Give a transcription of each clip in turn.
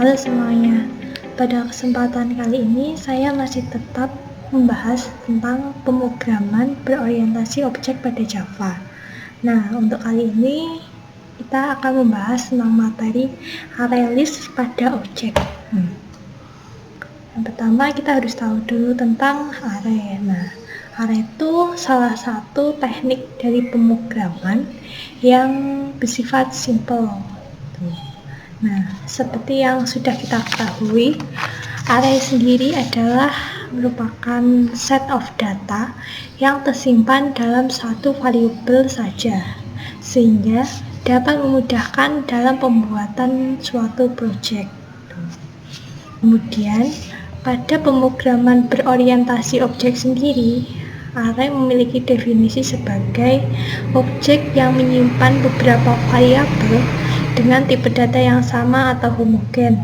Halo semuanya, pada kesempatan kali ini saya masih tetap membahas tentang pemrograman berorientasi objek pada Java. Nah, untuk kali ini kita akan membahas tentang materi array list pada objek. Yang pertama kita harus tahu dulu tentang array. Nah, array itu salah satu teknik dari pemrograman yang bersifat simple. Nah, seperti yang sudah kita ketahui, array sendiri adalah merupakan set of data yang tersimpan dalam satu variabel saja, sehingga dapat memudahkan dalam pembuatan suatu project. Kemudian, pada pemrograman berorientasi objek sendiri, array memiliki definisi sebagai objek yang menyimpan beberapa variabel dengan tipe data yang sama atau homogen.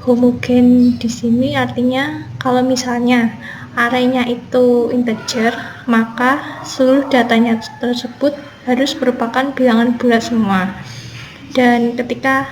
Homogen di sini artinya kalau misalnya array-nya itu integer, maka seluruh datanya tersebut harus merupakan bilangan bulat semua. Dan ketika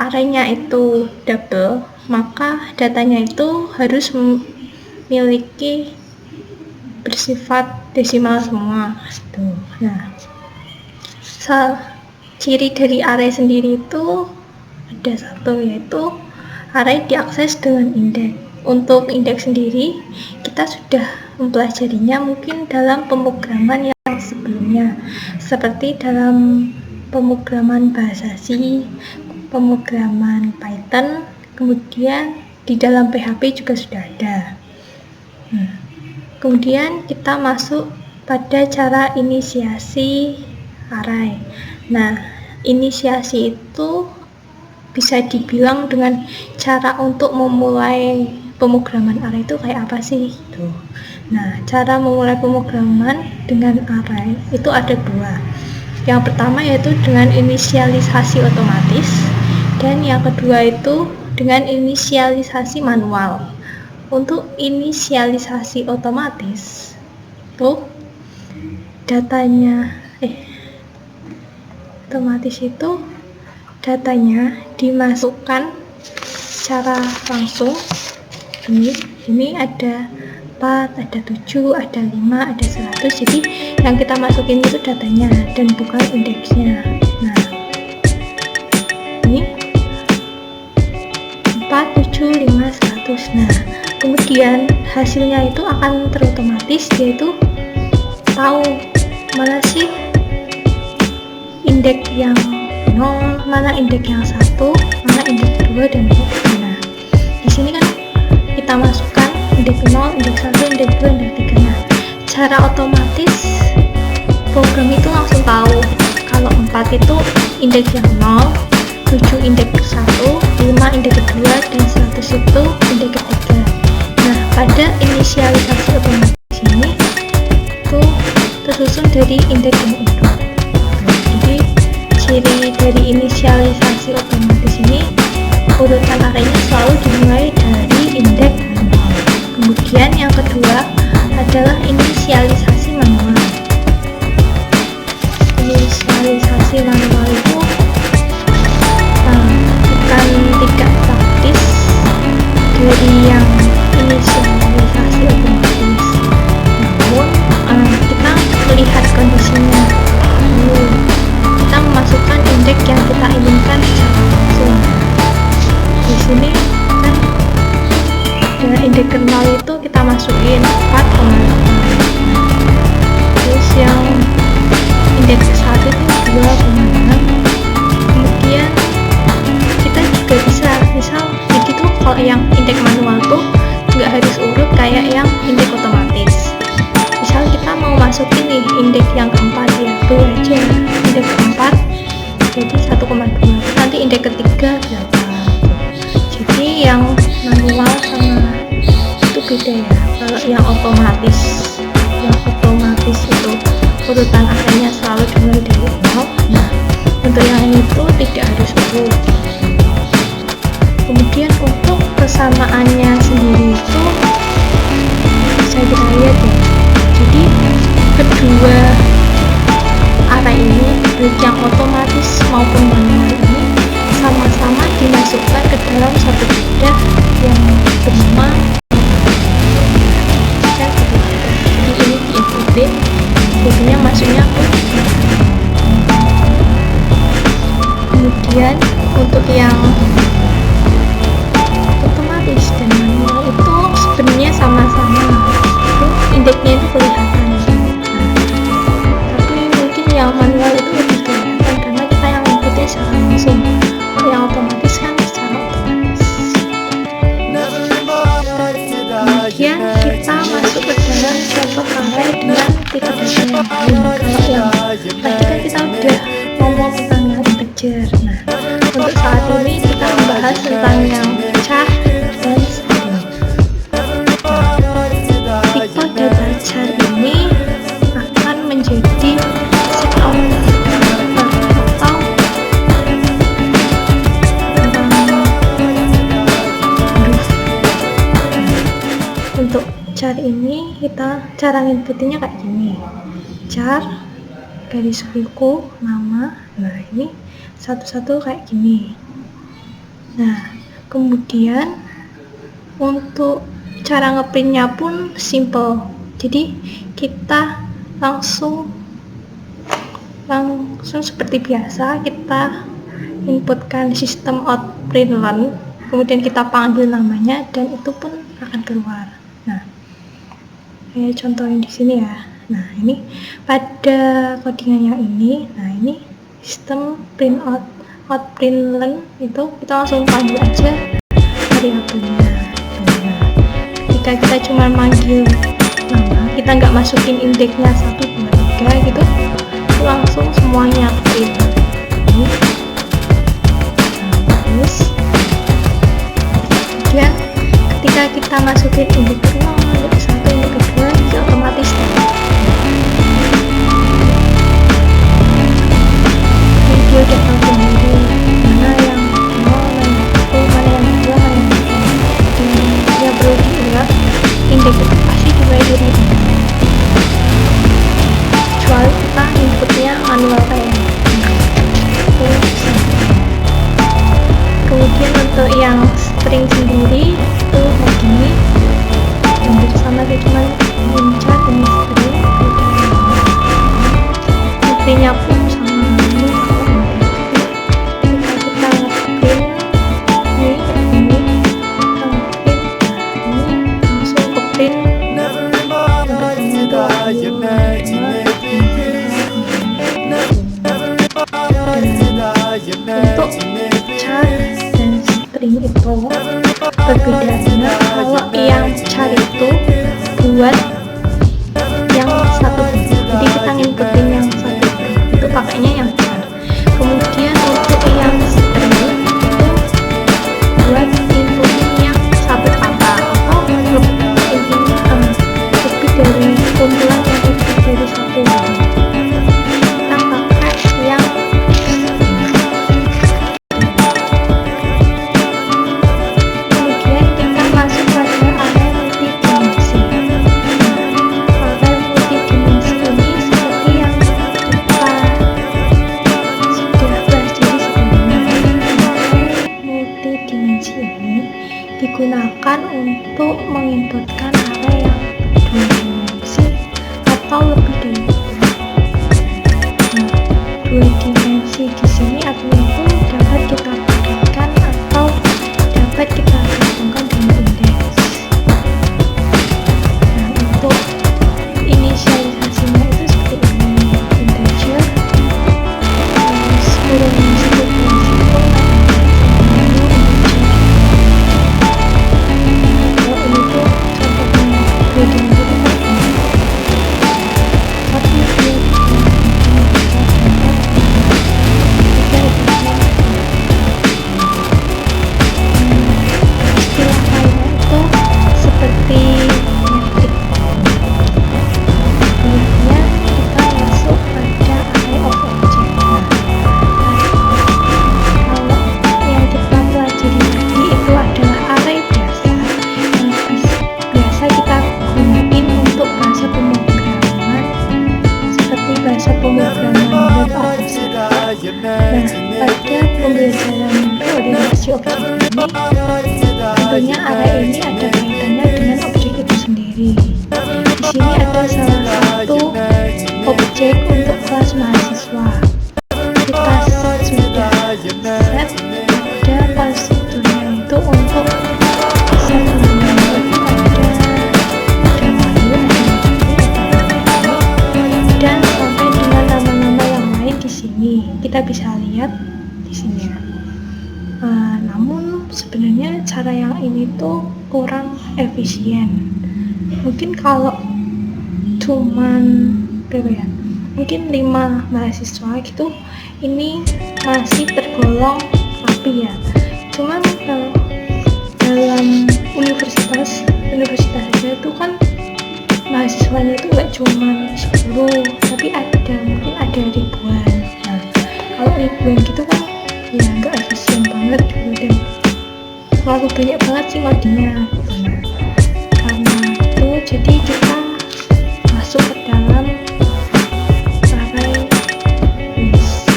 array-nya itu double, maka datanya itu harus memiliki bersifat desimal semua. Nah, ciri dari array sendiri itu ada satu, yaitu array diakses dengan indeks. Untuk indeks sendiri kita sudah mempelajarinya mungkin dalam pemrograman yang sebelumnya, seperti dalam pemrograman bahasa C, pemrograman Python, kemudian di dalam PHP juga sudah ada. Kemudian kita masuk pada cara inisiasi array. Nah, inisiasi itu bisa dibilang dengan cara untuk memulai pemrograman array itu kayak apa sih? Nah, cara memulai pemrograman dengan array itu ada dua. Yang pertama yaitu dengan inisialisasi otomatis, dan yang kedua itu dengan inisialisasi manual. Untuk inisialisasi otomatis itu datanya dimasukkan secara langsung. Ini ada 4, ada 7, ada 5, ada 100. Jadi yang kita masukin itu datanya dan bukan indeksnya. Nah, ini 4, 7, 5, 100. Nah, kemudian hasilnya itu akan terotomatis, yaitu tahu mana sih indeks yang 0, mana indeks yang 1, mana indeks 2, dan indeks 3. Nah, di sini kan kita masukkan indeks 0, indeks 1, indeks 2, indeks 3. Nah, cara otomatis program itu langsung tahu kalau 4 itu indeks yang 0, 7 indeks 1, 5 indeks 2, dan 100 itu indeks ketiga. Nah, pada inisialisasi otomatis ini itu tersusun dari indeks yang utuh. Jadi ciri dari inisialisasi otomatis ini, urutan arraynya selalu dimulai dari indeks 0. Kemudian yang kedua adalah inisialisasi manual. Inisialisasi manual itu bukan tidak praktis dari yang inisialisasi otomatis, namun kita melihat kondisinya dulu. Kita memasukkan indeks yang kita inginkan secara langsung. Di sini kan dengan indeks kernel itu kita masukin 4,8. Terus yang indeks 1 itu 2,6. Kemudian kita juga bisa jadi tuh kalau yang indeks manual tuh nggak harus urut kayak yang indeks otomatis. Misal kita mau masukin nih indeks yang keempat, ya boleh aja indeks keempat jadi 1,2, nanti indeks ketiga berapa. Jadi yang manual sama itu beda ya. Kalau yang otomatis itu urutan arraynya selalu dimulai dari 0. Nah, untuk yang itu tidak harus urut. Kemudian untuk kesamaan Kemudian untuk yang otomatis dan manual itu sebenarnya sama-sama, itu indeksnya itu kelihatan. Tapi mungkin yang manual itu lebih kelihatan karena kita yang inputnya secara langsung. Kalau yang otomatis kan secara otomatis. Kemudian kita masuk ke dalam contoh array dengan tipe data yang lain. Kalau yang tadi kan kita udah ngomong tentang yang integer. Nah, untuk saat ini kita membahas tentang yang char dan string. Tipe data char ini akan menjadi set of atau untuk char ini kita cara inputnya kayak gini, char garis kuku nama. Nah, ini satu-satu kayak gini. Nah, kemudian untuk cara ngeprintnya pun simple. Jadi kita langsung seperti biasa kita inputkan sistem out println, kemudian kita panggil namanya dan itu pun akan keluar. Nah, saya contohin di sini ya. Nah, ini pada codingan yang ini. Nah, ini sistem print out println itu kita langsung panggil aja variabelnya. Nah, ketika kita cuma manggil nama, kita nggak masukin indeksnya 1, 2, 3 gitu, itu langsung semuanya print. Terus kemudian ketika kita masukin indeks 0, indeks 1, indeks 2, itu otomatis dia udah tahu sendiri mana yang 0, mana yang 1, mana yang 2, mana yang 3. Dan yang perlu diingat, indeks itu pasti dimulai dari 0, kecuali kita inputnya manual kayak kemudian untuk yang string sendiri itu begini, hampir sama kayak cuman mencar ini string, intinya pun sama. Untuk char dan string itu perbedaannya, kalau yang char itu buat yang satu, jadi kita nginputin yang satu itu pakainya yang char. Kemudian untuk yang string itu buat inputin yang satu kata atau intinya lebih dari kumpulan yang lebih dari satu. Kita pakai yang digunakan untuk menginputkan array yang dua dimensi atau lebih dari itu. Nah, dua dimensi di sini artinya itu dapat kita paketkan atau dapat kita gabungkan dengan indeks. Nah, untuk inisialisasinya itu seperti ini, integer, terus kurung pada pembelajaran koordinasi objek ini, tentunya array ini ada kaitannya dengan objek itu sendiri. Di sini ada salah satu objek untuk kelas mahasiswa. Kita sudah nih, kita bisa lihat di sini ya. Namun sebenarnya cara yang ini tuh kurang efisien. Mungkin kalau cuman berapa ya, mungkin 5 mahasiswa gitu, ini masih tergolong rapi ya. Cuman dalam universitas aja itu kan mahasiswanya itu nggak cuma 10, tapi mungkin ada ribuan. Nah, kalau ribuan gitu kan ya nggak efisien banget gitu, dan terlalu banyak banget sih ngodingnya gitu. Nah, karena itu jadi kita masuk ke dalam array list.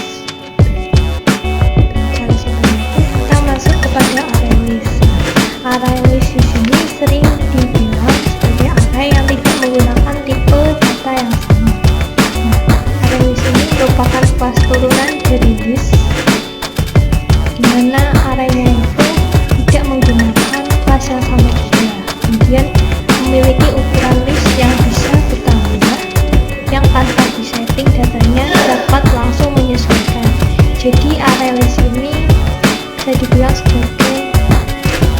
Kita masuk kepada array list. Array list di sini sering dibilang sebagai array yang tidak menggunakan tipe data yang sama. Nah, array list ini merupakan kelas turunan dari list, dimana arraynya itu tidak menggunakan kelas yang sama juga. Kemudian memiliki ukuran list yang bisa bertambah, yang tanpa disetting datanya dapat langsung menyesuaikan. Jadi array list ini bisa dibilang sebagai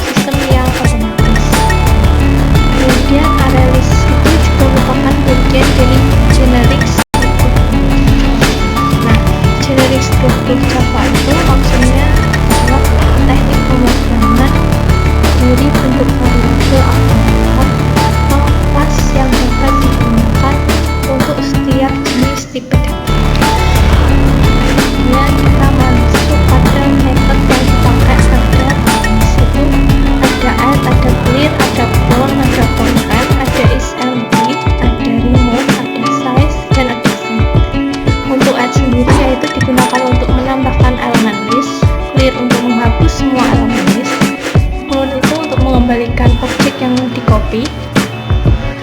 sistem yang otomatis. Kemudian array list itu juga merupakan bagian dari generic struktur. Nah, generic struktur Java itu maksudnya adalah teknik pemrograman dari bentuk variabel atau kelas yang dapat digunakan untuk setiap jenis tipe data. Kemudian kita masuk pada method yang dipakai pada list itu ada add, ada clear, ada clone, ada concat, ada isEmpty, ada remove, ada size, dan ada set. Untuk add sendiri yaitu digunakan untuk menambahkan elemen list, clear untuk menghapus semua elemen list, clone itu untuk mengembalikan objek yang di copy,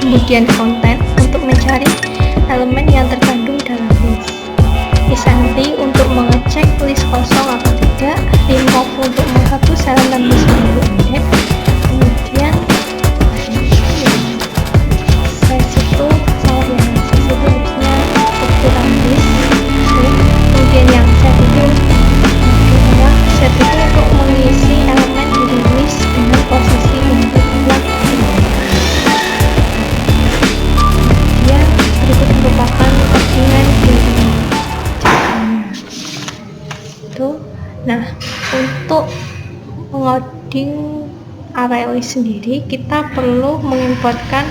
kemudian content untuk mencari elemen yang terkandung dalam list, isEmpty untuk mengecek list kosong atau tidak, remove untuk menghapus elemen list melalui index, kemudian size itu harusnya ukuran list, kemudian yang set itu untuk mengisi elemen di list dengan posisi input yang kemudian berikut merupakan codingan dari Java-nya itu. Nah, untuk mengoding array list sendiri kita perlu mengimpортkan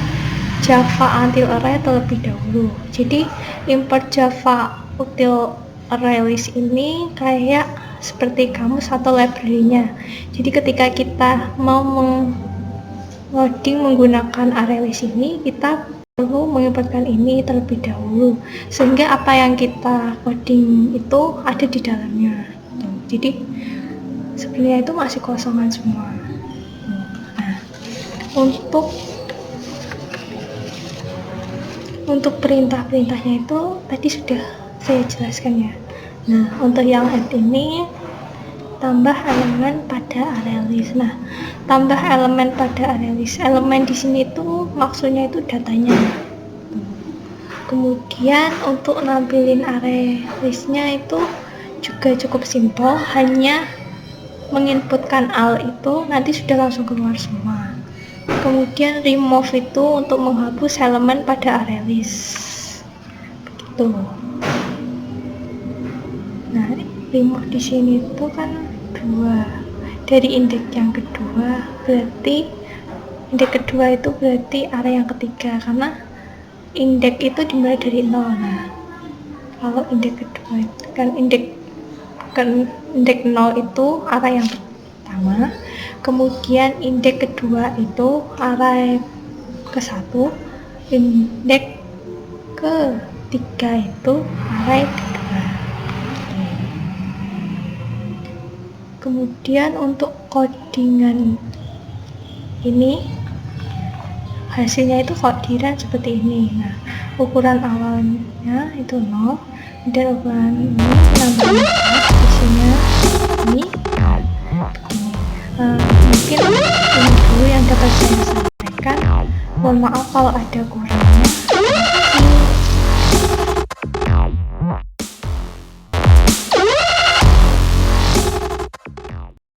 Java util array terlebih dahulu. Jadi import Java util array list ini kayak seperti kamus atau library-nya. Jadi ketika kita mau mengoding menggunakan array list ini, kita perlu mengimportkan ini terlebih dahulu, sehingga apa yang kita coding itu ada di dalamnya. Jadi sebenarnya itu masih kosongan semua. Nah, untuk perintah-perintahnya itu tadi sudah saya jelaskan ya. Nah, untuk yang add ini tambah elemen pada array list. Nah, tambah elemen pada array list. Elemen di sini itu maksudnya itu datanya. Kemudian untuk nampilin array listnya itu juga cukup simpel, hanya menginputkan al itu nanti sudah langsung keluar semua. Kemudian remove itu untuk menghapus elemen pada array list. Begitu. Nah, remove di sini itu kan 2 dari indeks yang kedua, berarti indeks kedua itu berarti array yang ketiga, karena indeks itu dimulai dari 0. Nah, kalau indeks kedua itu kan indeks 0 itu array yang pertama, kemudian indeks kedua itu array ke-1, indeks ke-3 itu array kedua. Kemudian untuk codingan ini hasilnya itu codiran seperti ini. Nah, ukuran awalnya itu 0, dan ukuran ini nambahnya hasilnya ini. Mungkin ini dulu yang dapat saya sampaikan. Mohon maaf kalau ada kurang.